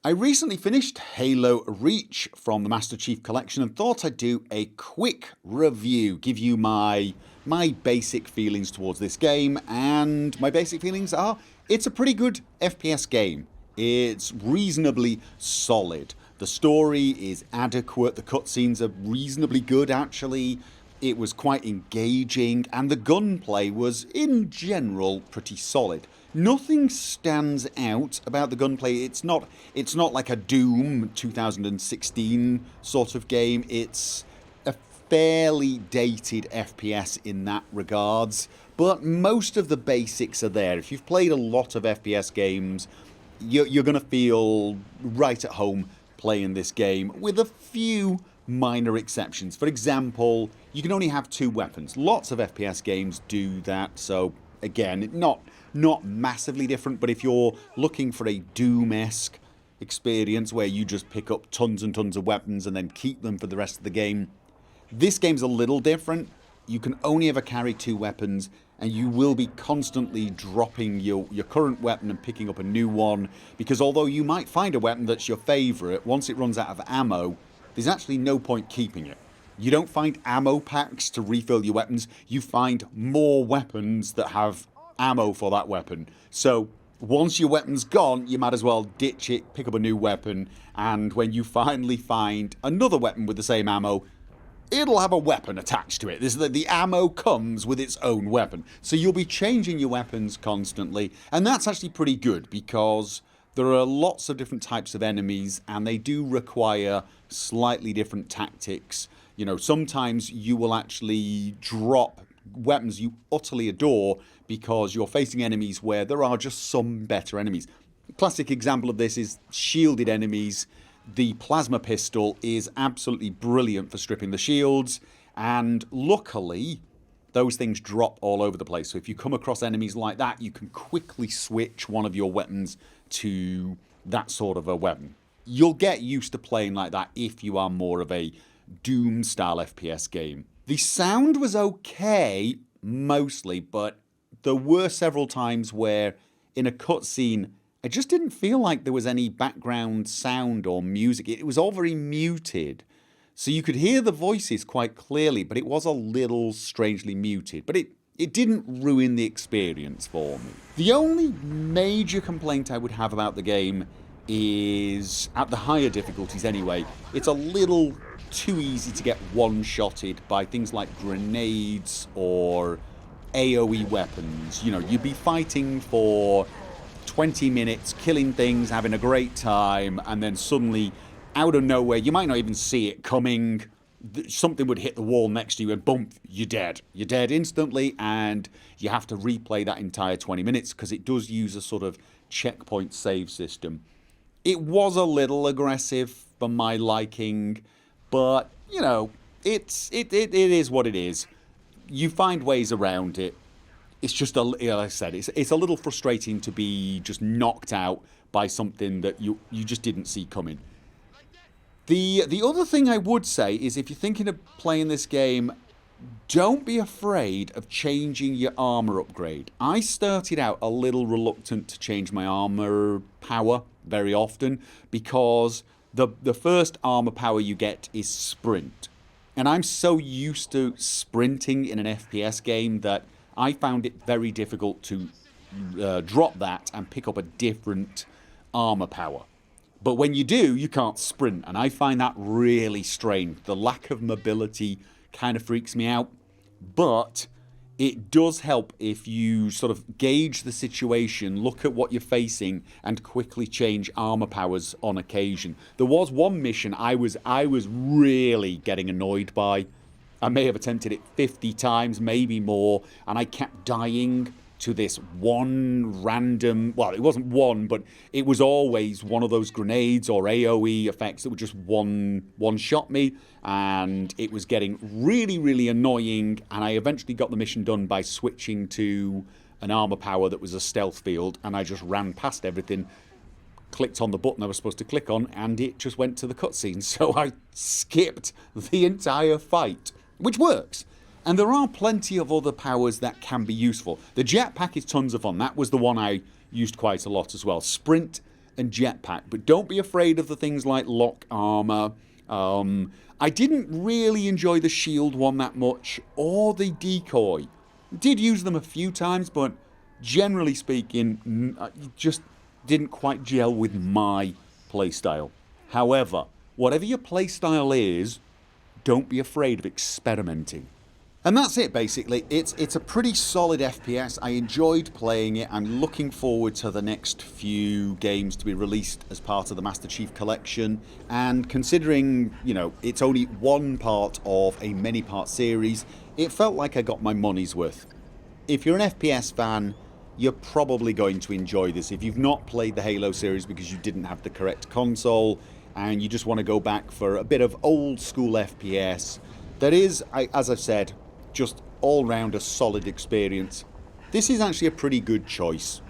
I recently finished Halo Reach from the Master Chief Collection and thought I'd do a quick review, give you my basic feelings towards this game, and my basic feelings are it's a pretty good FPS game. It's reasonably solid. The story is adequate, the cutscenes are reasonably good actually, it was quite engaging, and the gunplay was, in general, pretty solid. Nothing stands out about the gunplay. It's not like a Doom 2016 sort of game. It's a fairly dated FPS in that regards, but most of the basics are there. If you've played a lot of FPS games, you're going to feel right at home playing this game, with a few minor exceptions. For example, you can only have 2 weapons. Lots of FPS games do that, so again, not massively different, but if you're looking for a Doom-esque experience where you just pick up tons and tons of weapons and then keep them for the rest of the game, this game's a little different. You can only ever carry 2 weapons, and you will be constantly dropping your current weapon and picking up a new one, because although you might find a weapon that's your favourite, once it runs out of ammo, there's actually no point keeping it. You don't find ammo packs to refill your weapons, you find more weapons that have ammo for that weapon. So once your weapon's gone, you might as well ditch it, pick up a new weapon, and when you finally find another weapon with the same ammo, it'll have a weapon attached to it. The ammo comes with its own weapon. So you'll be changing your weapons constantly, and that's actually pretty good because there are lots of different types of enemies and they do require slightly different tactics. You know, sometimes you will actually drop weapons you utterly adore because you're facing enemies where there are just some better enemies. A classic example of this is shielded enemies. The plasma pistol is absolutely brilliant for stripping the shields, and luckily those things drop all over the place. So if you come across enemies like that, you can quickly switch one of your weapons to that sort of a weapon. You'll get used to playing like that if you are more of a Doom style FPS game. The sound was okay mostly, but there were several times where in a cutscene I just didn't feel like there was any background sound or music. It was all very muted. So you could hear the voices quite clearly, but it was a little strangely muted. But it didn't ruin the experience for me. The only major complaint I would have about the game is, at the higher difficulties anyway, it's a little too easy to get one-shotted by things like grenades or AoE weapons. You know, you'd be fighting for 20 minutes, killing things, having a great time, and then suddenly, out of nowhere, you might not even see it coming, something would hit the wall next to you and boom, you're dead. You're dead instantly, and you have to replay that entire 20 minutes because it does use a sort of checkpoint save system. It was a little aggressive for my liking, but, you know, it is what it is. You find ways around it. It's just, like I said, it's a little frustrating to be just knocked out by something that you just didn't see coming. The other thing I would say is, if you're thinking of playing this game, don't be afraid of changing your armor upgrade. I started out a little reluctant to change my armor power very often because the first armor power you get is sprint. And I'm so used to sprinting in an FPS game that I found it very difficult to drop that and pick up a different armor power. But when you do, you can't sprint, and I find that really strange. The lack of mobility kind of freaks me out, but it does help if you sort of gauge the situation, look at what you're facing, and quickly change armor powers on occasion. There was one mission I was really getting annoyed by. I may have attempted it 50 times, maybe more, and I kept dying to this one random, well, it wasn't one, but it was always one of those grenades or AoE effects that would just one-shot me, and it was getting really, really annoying, and I eventually got the mission done by switching to an armor power that was a stealth field, and I just ran past everything, clicked on the button I was supposed to click on, and it just went to the cutscene, so I skipped the entire fight, which works. And there are plenty of other powers that can be useful. The jetpack is tons of fun. That was the one I used quite a lot as well. Sprint and jetpack, but don't be afraid of the things like lock armor. I didn't really enjoy the shield one that much, or the decoy. Did use them a few times, but generally speaking, just didn't quite gel with my playstyle. However, whatever your playstyle is, don't be afraid of experimenting. And that's it basically. It's a pretty solid FPS. I enjoyed playing it. I'm looking forward to the next few games to be released as part of the Master Chief Collection. And considering, it's only one part of a many part series, it felt like I got my money's worth. If you're an FPS fan, you're probably going to enjoy this. If you've not played the Halo series because you didn't have the correct console and you just want to go back for a bit of old school FPS, that is, as I've said, just all round a solid experience. This is actually a pretty good choice.